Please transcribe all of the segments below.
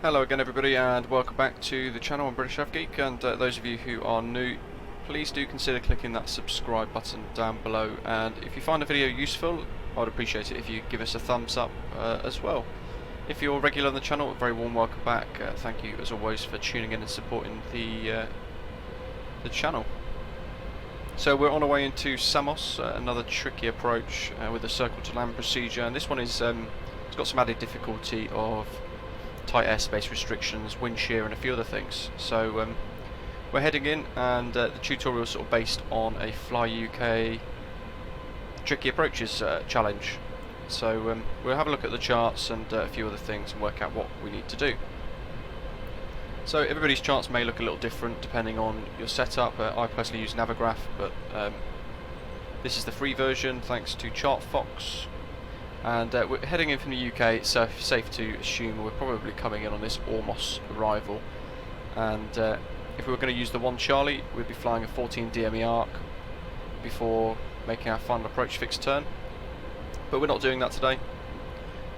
Hello again everybody and welcome back to the channel on British Av Geek, and those of you who are new, please do consider clicking that subscribe button down below, and if you find the video useful I'd appreciate it if you give us a thumbs up as well. If you're regular on the channel, a very warm welcome back. Thank you as always for tuning in and supporting the channel. So we're on our way into Samos, another tricky approach with a circle to land procedure, and this one is it's got some added difficulty of tight airspace restrictions, wind shear and a few other things. So we're heading in, and the tutorial is sort of based on a Fly UK tricky approaches challenge. So we'll have a look at the charts and a few other things and work out what we need to do. So everybody's charts may look a little different depending on your setup. I personally use Navigraph, but this is the free version thanks to ChartFox. And we're heading in from the UK. It's safe to assume we're probably coming in on this Samos arrival. And if we were going to use the 1 Charlie, we'd be flying a 14 DME arc before making our final approach fixed turn. But we're not doing that today.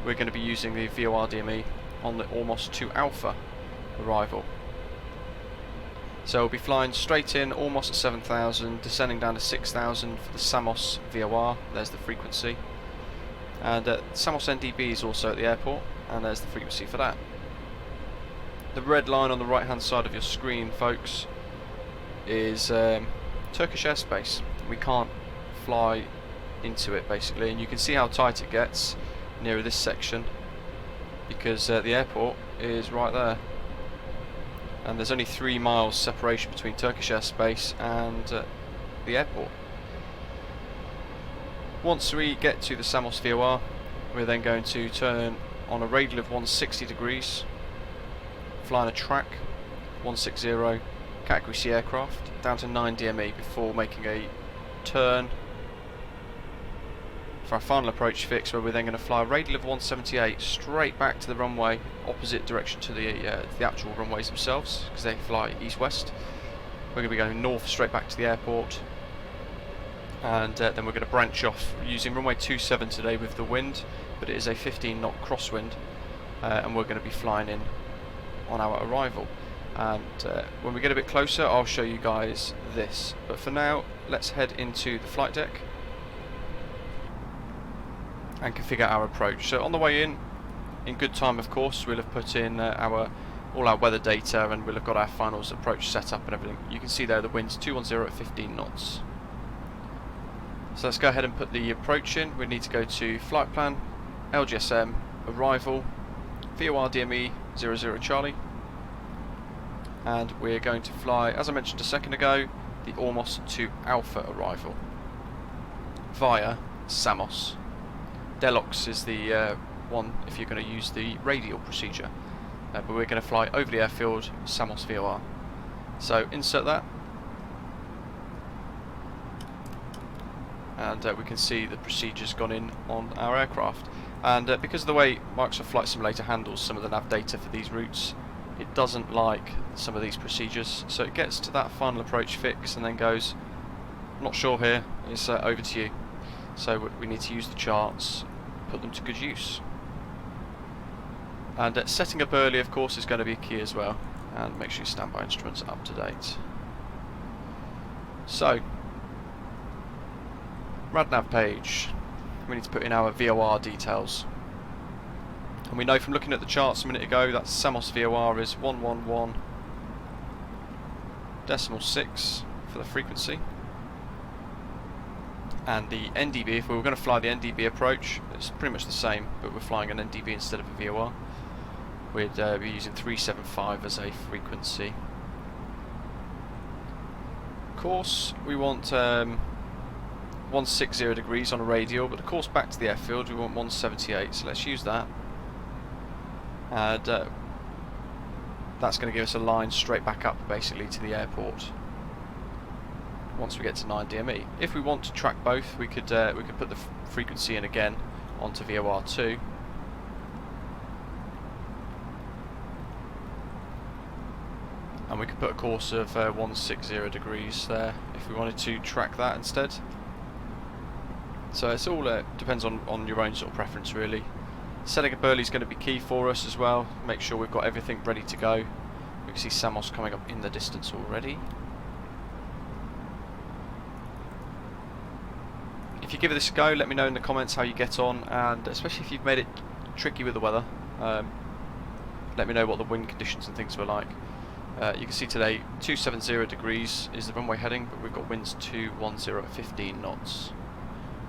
We're going to be using the VOR DME on the Samos 2 Alpha arrival. So we'll be flying straight in, almost at 7,000, descending down to 6,000 for the Samos VOR. There's the frequency. And Samos NDB is also at the airport, and there's the frequency for that. The red line on the right hand side of your screen, folks, is Turkish Airspace. We can't fly into it basically, and you can see how tight it gets nearer this section because the airport is right there, and there's only 3 miles separation between Turkish Airspace and the airport. Once we get to the Samos VOR, we're then going to turn on a radial of 160 degrees, flying a track 160 category C aircraft down to 9 DME before making a turn for our final approach fix, where we're then going to fly a radial of 178 straight back to the runway, opposite direction to the actual runways themselves, because they fly east-west. We're going to be going north straight back to the airport, and then we're going to branch off using runway 27 today with the wind, but it is a 15 knot crosswind, and we're going to be flying in on our arrival. And when we get a bit closer I'll show you guys this, but for now let's head into the flight deck and configure our approach. So on the way in good time of course, we'll have put in all our weather data, and we'll have got our finals approach set up and everything. You can see there the wind's 210 at 15 knots. So let's go ahead and put the approach in. We need to go to flight plan, LGSM, arrival, VOR DME 00 Charlie, and we're going to fly, as I mentioned a second ago, the Samos 2 Alpha arrival via Samos. Delox is the one if you're going to use the radial procedure, but we're going to fly over the airfield Samos VOR. So insert that, and we can see the procedure's gone in on our aircraft. And because of the way Microsoft Flight Simulator handles some of the nav data for these routes, it doesn't like some of these procedures, so it gets to that final approach fix and then goes, not sure here, it's over to you. So we need to use the charts, put them to good use. And setting up early of course is going to be key as well, and make sure your standby instruments are up to date. So RadNav page, we need to put in our VOR details, and we know from looking at the charts a minute ago that Samos VOR is 111.6 for the frequency, and the NDB, if we were going to fly the NDB approach, it's pretty much the same, but we're flying an NDB instead of a VOR. We'd be using 375 as a frequency. Course, we want 160 degrees on a radial, but the course back to the airfield we want 178, so let's use that. And that's going to give us a line straight back up basically to the airport once we get to 9 DME. If we want to track both, we could put the frequency in again onto VOR 2, and we could put a course of 160 degrees there if we wanted to track that instead. So it's all depends on your own sort of preference really. Setting up early is going to be key for us as well. Make sure we've got everything ready to go. We can see Samos coming up in the distance already. If you give this a go, let me know in the comments how you get on, and especially if you've made it tricky with the weather. Let me know what the wind conditions and things were like. You can see today 270 degrees is the runway heading, but we've got winds 210 at 15 knots.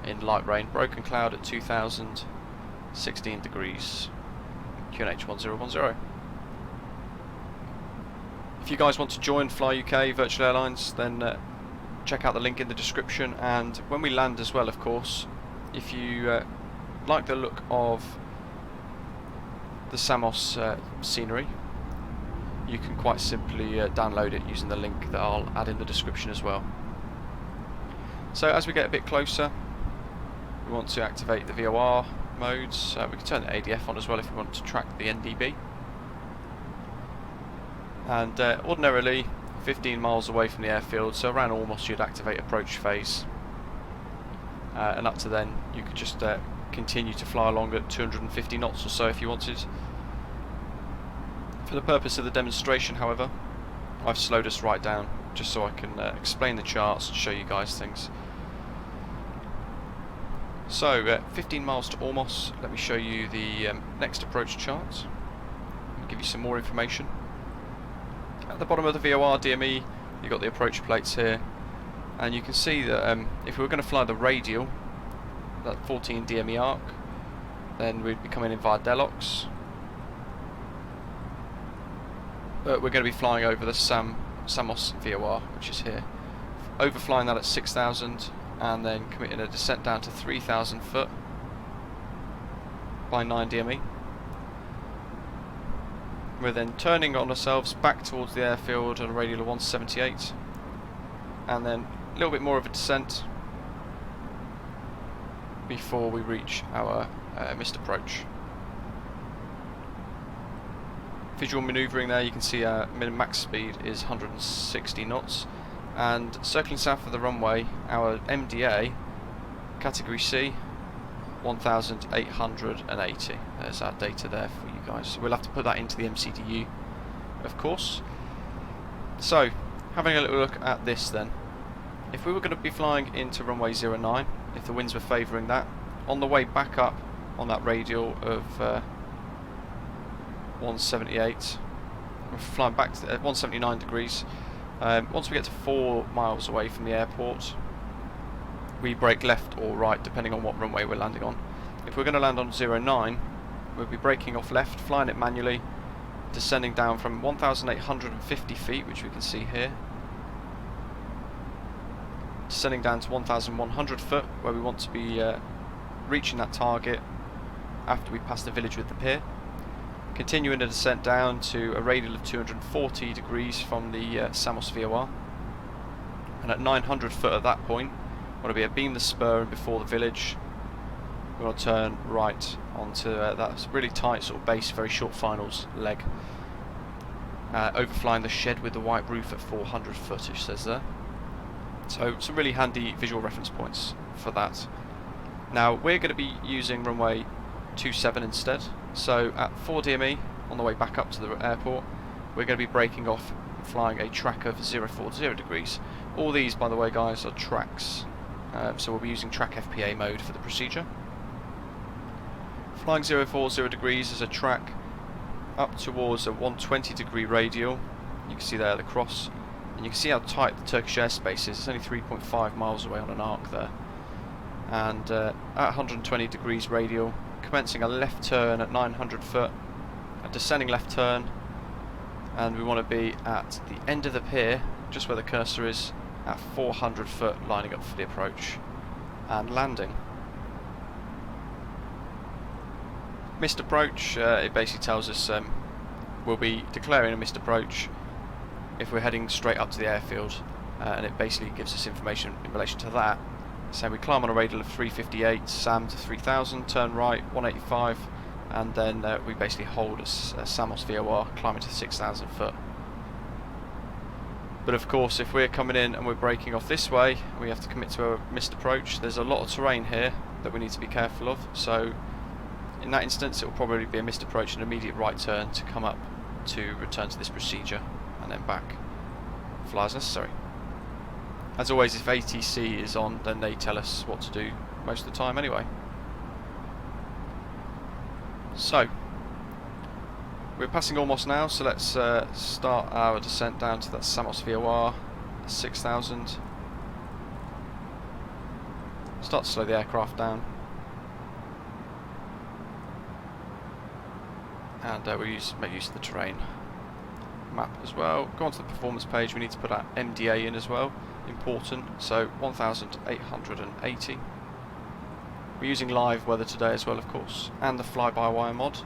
In light rain, broken cloud at 2000, 16 degrees, QNH 1010. If you guys want to join Fly UK Virtual Airlines, then check out the link in the description, and when we land as well, of course, if you like the look of the Samos scenery, you can quite simply download it using the link that I'll add in the description as well. So as we get a bit closer, we want to activate the VOR modes. We can turn the ADF on as well if we want to track the NDB. And ordinarily 15 miles away from the airfield, so around Almost, you'd activate approach phase, and up to then you could just continue to fly along at 250 knots or so if you wanted. For the purpose of the demonstration, however, I've slowed us right down just so I can explain the charts and show you guys things. So 15 miles to Almost, let me show you the next approach chart and give you some more information. At the bottom of the VOR DME, you've got the approach plates here, and you can see that if we were going to fly the radial, that 14 DME arc, then we'd be coming in via Delox. But we're going to be flying over the Samos VOR, which is here. Overflying that at 6,000 and then committing a descent down to 3,000 foot by 9 DME. We're then turning on ourselves back towards the airfield at a radial of 178, and then a little bit more of a descent before we reach our missed approach. Visual manoeuvring there, you can see our min-max speed is 160 knots, and circling south of the runway, our MDA, category C, 1,880. There's our data there for you guys. So we'll have to put that into the MCDU, of course. So, having a little look at this then. If we were going to be flying into runway 09, if the winds were favouring that, on the way back up on that radial of 178, we're flying back to 179 degrees. Once we get to 4 miles away from the airport, we brake left or right depending on what runway we're landing on. If we're going to land on 09, we'll be braking off left, flying it manually, descending down from 1,850 feet, which we can see here, descending down to 1,100 foot, where we want to be reaching that target after we pass the village with the pier. Continuing the descent down to a radial of 240 degrees from the Samos VOR, and at 900 foot at that point, we want to be abeam the spur and before the village. We want to turn right onto that really tight sort of base, very short finals leg, overflying the shed with the white roof at 400 foot, it says there. So some really handy visual reference points for that. Now we're going to be using runway 27 instead. So at 4 DME, on the way back up to the airport, we're going to be braking off and flying a track of 040 degrees. All these, by the way guys, are tracks, so we'll be using track FPA mode for the procedure. Flying 040 degrees is a track up towards a 120 degree radial. You can see there the cross, and you can see how tight the Turkish airspace is. It's only 3.5 miles away on an arc there. And at 120 degrees radial, commencing a left turn at 900 foot, a descending left turn, and we want to be at the end of the pier, just where the cursor is, at 400 foot, lining up for the approach and landing. Missed approach, it basically tells us we'll be declaring a missed approach if we're heading straight up to the airfield, and it basically gives us information in relation to that. So we climb on a radial of 358, SAM to 3000, turn right 185, and then we basically hold a Samos VOR climbing to 6,000 foot. But of course, if we're coming in and we're braking off this way, we have to commit to a missed approach. There's a lot of terrain here that we need to be careful of. So in that instance it will probably be a missed approach and immediate right turn to come up to return to this procedure and then back. Fly as necessary. As always, if ATC is on, then they tell us what to do most of the time anyway. So, we're passing Almost now, so let's start our descent down to that Samos VOR 6000. Start to slow the aircraft down. And we'll make use of the terrain map as well. Go on to the performance page, we need to put our MDA in as well. Important, so 1880. We're using live weather today as well, of course, and the fly-by-wire mod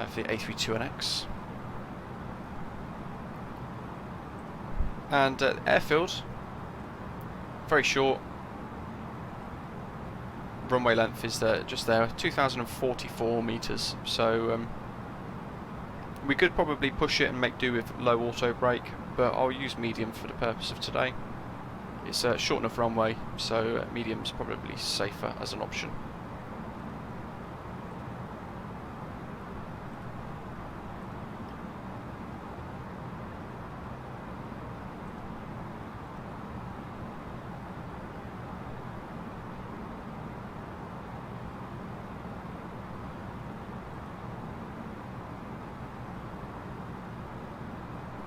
for the A320nX. And airfield, very short. Runway length is just there, 2,044 metres. So we could probably push it and make do with low auto brake, but I'll use medium for the purpose of today. It's a short enough runway, so medium's probably safer as an option.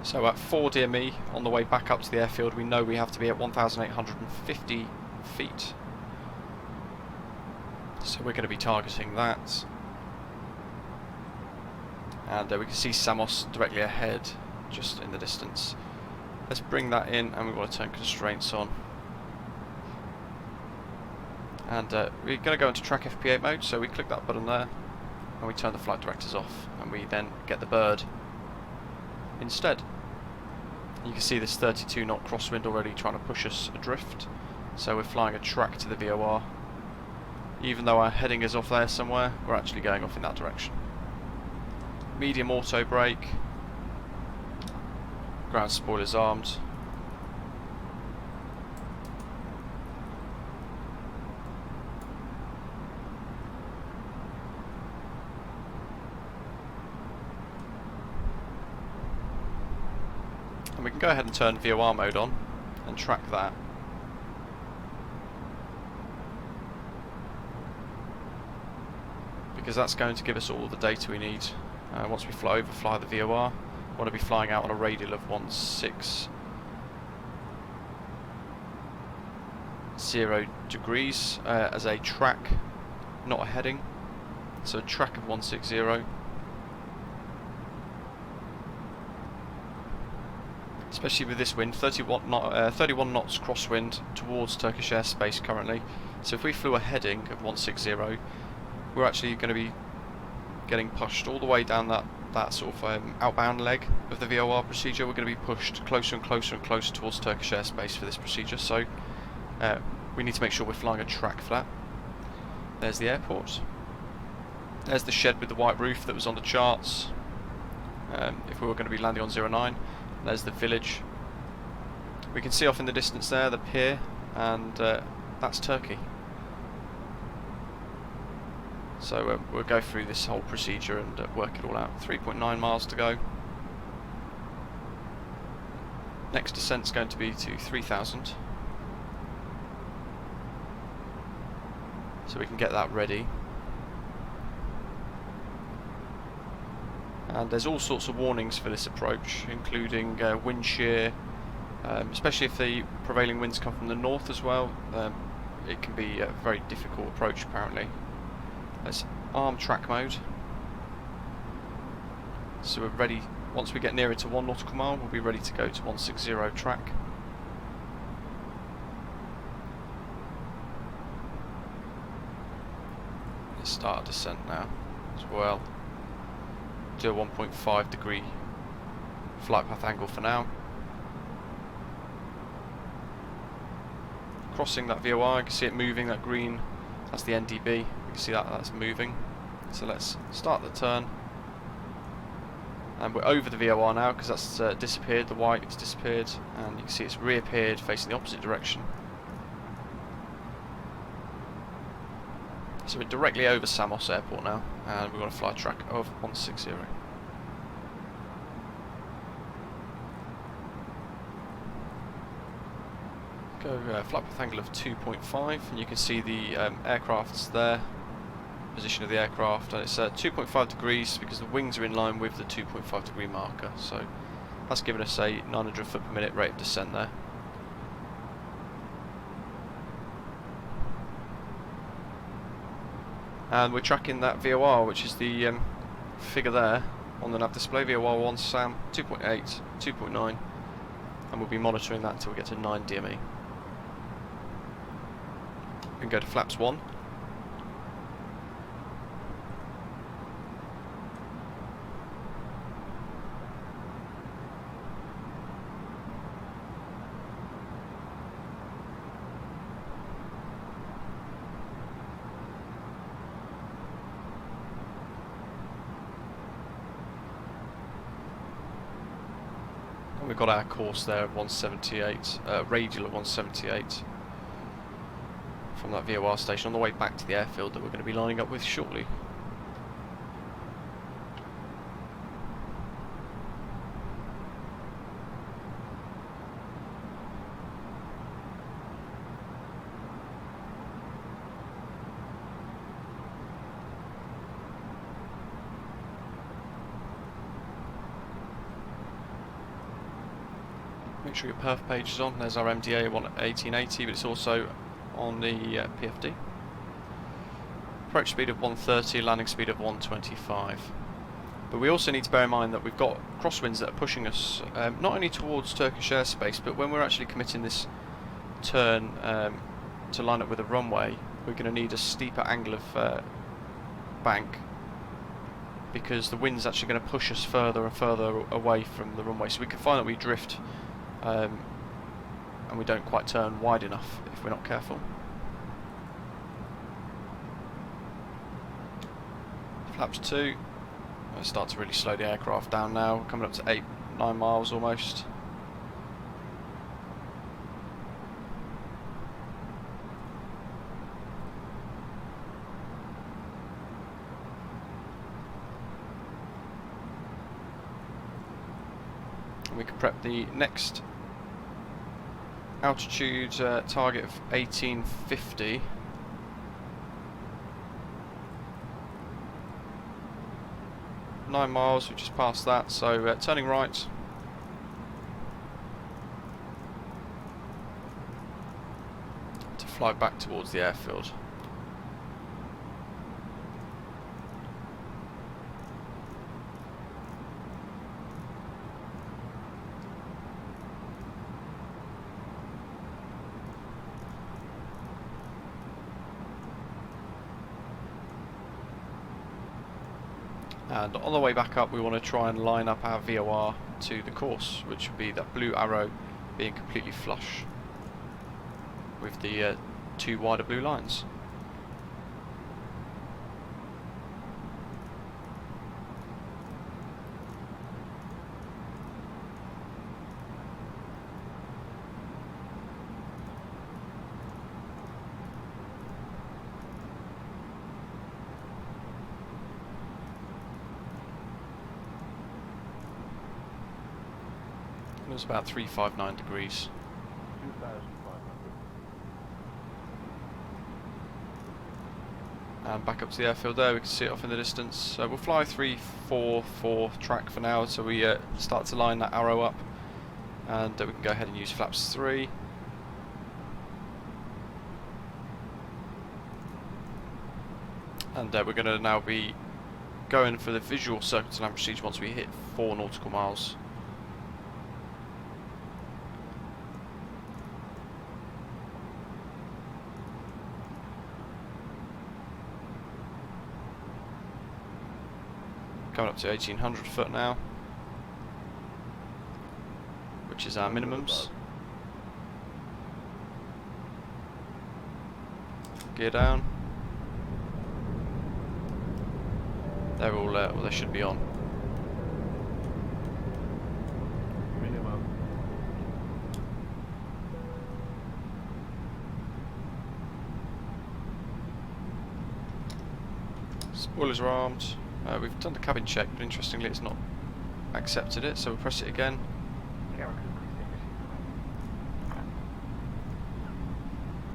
So at 4 DME on the way back up to the airfield, we know we have to be at 1,850 feet. So we're going to be targeting that. And we can see Samos directly ahead, just in the distance. Let's bring that in, and we want to turn constraints on. And we're going to go into track FP8 mode, so we click that button there, and we turn the flight directors off, and we then get the bird instead. You can see this 32 knot crosswind already trying to push us adrift, so we're flying a track to the VOR. Even though our heading is off there somewhere, we're actually going off in that direction. Medium auto brake, ground spoilers armed. We can go ahead and turn VOR mode on and track that. Because that's going to give us all the data we need. Once we fly the VOR, we want to be flying out on a radial of 16 degrees as a track, not a heading. So a track of 160. Especially with this wind, 31 knots crosswind towards Turkish airspace currently. So if we flew a heading of 160, we're actually going to be getting pushed all the way down that sort of outbound leg of the VOR procedure. We're going to be pushed closer and closer and closer towards Turkish airspace for this procedure. So we need to make sure we're flying a track flat. There's the airport. There's the shed with the white roof that was on the charts. If we were going to be landing on 09. There's the village. We can see off in the distance there the pier, and that's Turkey. So we'll go through this whole procedure and work it all out. 3.9 miles to go. Next descent's going to be to 3,000. So we can get that ready. And there's all sorts of warnings for this approach, including wind shear, especially if the prevailing winds come from the north as well. It can be a very difficult approach apparently. Let's arm track mode. So we're ready, once we get nearer to 1 nautical mile, we'll be ready to go to 160 track. Let's start a descent now as well. Do a 1.5 degree flight path angle for now. Crossing that VOR, you can see it moving, that green, that's the NDB, you can see that's moving. So let's start the turn. And we're over the VOR now because that's disappeared, the white has disappeared, and you can see it's reappeared facing the opposite direction. So we're directly over Samos Airport now, and we've got a flight track of 160. Go flight path angle of 2.5, and you can see the aircraft's there, position of the aircraft, and it's 2.5 degrees because the wings are in line with the 2.5 degree marker, so that's given us a 900 foot per minute rate of descent there. And we're tracking that VOR, which is the figure there on the nav display, VOR 1 SAM 2.8, 2.9, and we'll be monitoring that until we get to 9 DME. We can go to flaps 1. We've got our course there at 178, radial at 178 from that VOR station on the way back to the airfield that we're going to be lining up with shortly. Make sure your perf page is on. There's our MDA 1880, but it's also on the PFD. Approach speed of 130, landing speed of 125. But we also need to bear in mind that we've got crosswinds that are pushing us not only towards Turkish airspace, but when we're actually committing this turn to line up with a runway, we're going to need a steeper angle of bank, because the wind's actually going to push us further and further away from the runway. So we can find that we drift and we don't quite turn wide enough if we're not careful. Flaps 2. I'll start to really slow the aircraft down now. We're coming up to 8-9 miles almost. And we can prep the next altitude target of 1850. Nine miles, which is past that, so turning right. To fly back towards the airfield. And on the way back up, we want to try and line up our VOR to the course, which would be that blue arrow being completely flush with the two wider blue lines. It's about 359 degrees. 2,500. And back up to the airfield there, we can see it off in the distance. So we'll fly 344 track for now, so we start to line that arrow up, and we can go ahead and use flaps 3. And we're going to now be going for the visual circuit and procedure once we hit 4 nautical miles. Coming up to 1800 foot now, which is our minimums. Gear down. They're all well, they should be on. Minimum. Spoilers are armed. We've done the cabin check, but interestingly it's not accepted it, so we'll press it again.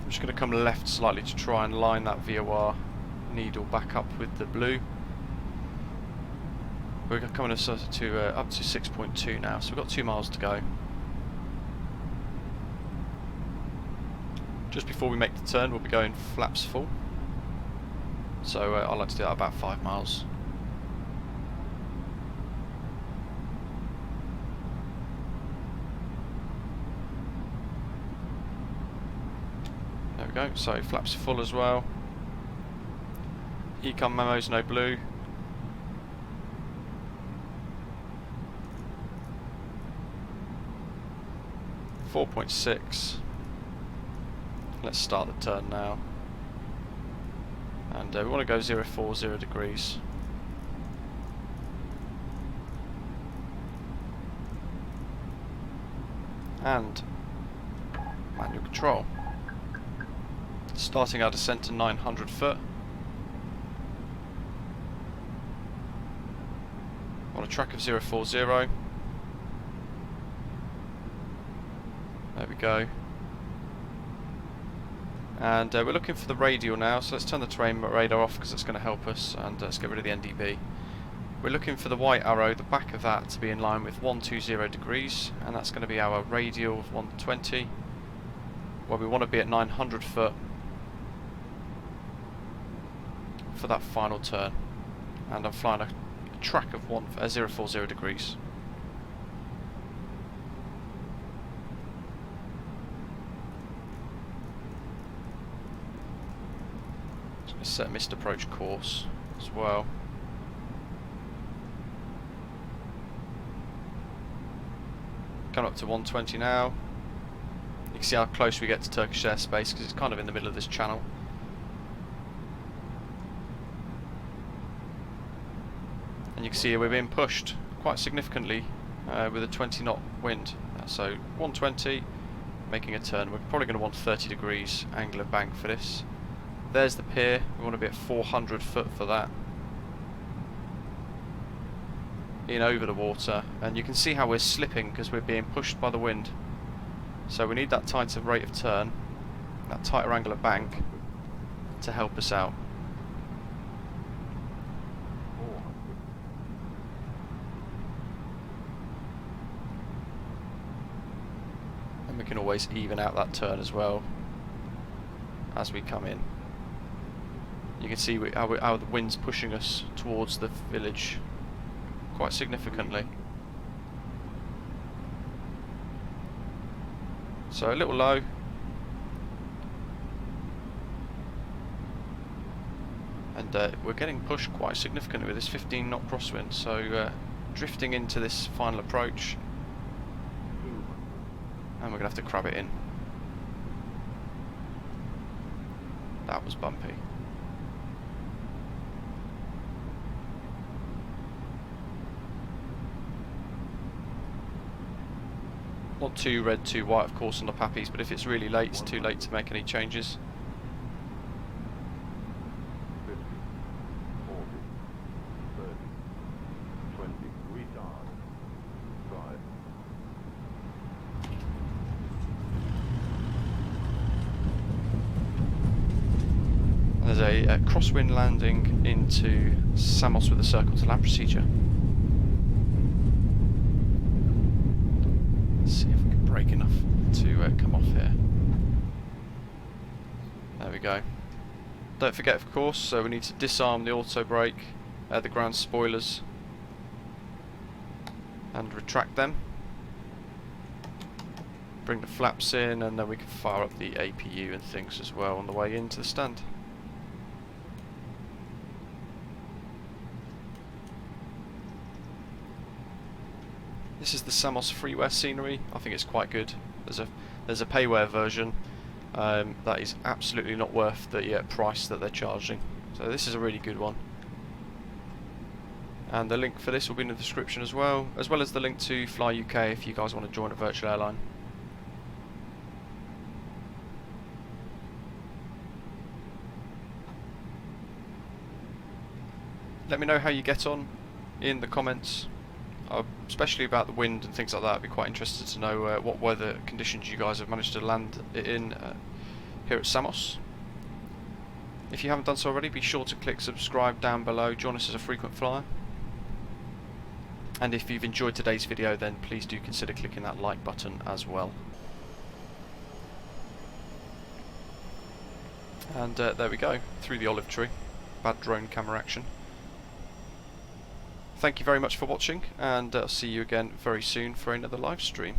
I'm just going to come left slightly to try and line that VOR needle back up with the blue. We're coming up to 6.2 now, so we've got 2 miles to go. Just before we make the turn, we'll be going flaps full. So I like to do that about 5 miles. There we go, so flaps full as well. Econ memos, no blue. .6. Let's start the turn now. And we want to go 040 degrees. And manual control. Starting our descent to 900 foot. On a track of 040. There we go. And we're looking for the radial now, so let's turn the terrain radar off because it's going to help us, and let's get rid of the NDB. We're looking for the white arrow, the back of that, to be in line with 120 degrees, and that's going to be our radial of 120, where we want to be at 900 foot for that final turn. And I'm flying a track of 040 degrees. Set missed approach course as well. Coming up to 120 now. You can see how close we get to Turkish Airspace because it's kind of in the middle of this channel. And you can see we're being pushed quite significantly with a 20 knot wind. So 120, making a turn. We're probably going to want 30 degrees angle of bank for this. There's the pier, we want to be at 400 foot for that. In over the water, and you can see how we're slipping because we're being pushed by the wind. So we need that tighter rate of turn, that tighter angle of bank, to help us out. And we can always even out that turn as well as we come in. You can see how the wind's pushing us towards the village quite significantly. So a little low. And we're getting pushed quite significantly with this 15 knot crosswind, so drifting into this final approach. And we're going to have to crab it in. That was bumpy. Not too red, too white, of course, on the pappies, but if it's really late, it's too late to make any changes. 50, 40, 30, 20, retard, 5. There's a crosswind landing into Samos with a circle to land procedure. Let's see if we can brake enough to come off here. There we go. Don't forget, of course, so we need to disarm the auto brake, the ground spoilers, and retract them. Bring the flaps in, and then we can fire up the APU and things as well on the way into the stand. This is the Samos freeware scenery. I think it's quite good. There's a payware version that is absolutely not worth the price that they're charging. So this is a really good one. And the link for this will be in the description as well as the link to Fly UK if you guys want to join a virtual airline. let me know how you get on in the comments, especially about the wind and things like that. I'd be quite interested to know what weather conditions you guys have managed to land it in here at Samos. If you haven't done so already, be sure to click subscribe down below, join us as a frequent flyer. And if you've enjoyed today's video, then please do consider clicking that like button as well. And there we go, through the olive tree. Bad drone camera action. Thank you very much for watching, and I'll see you again very soon for another live stream.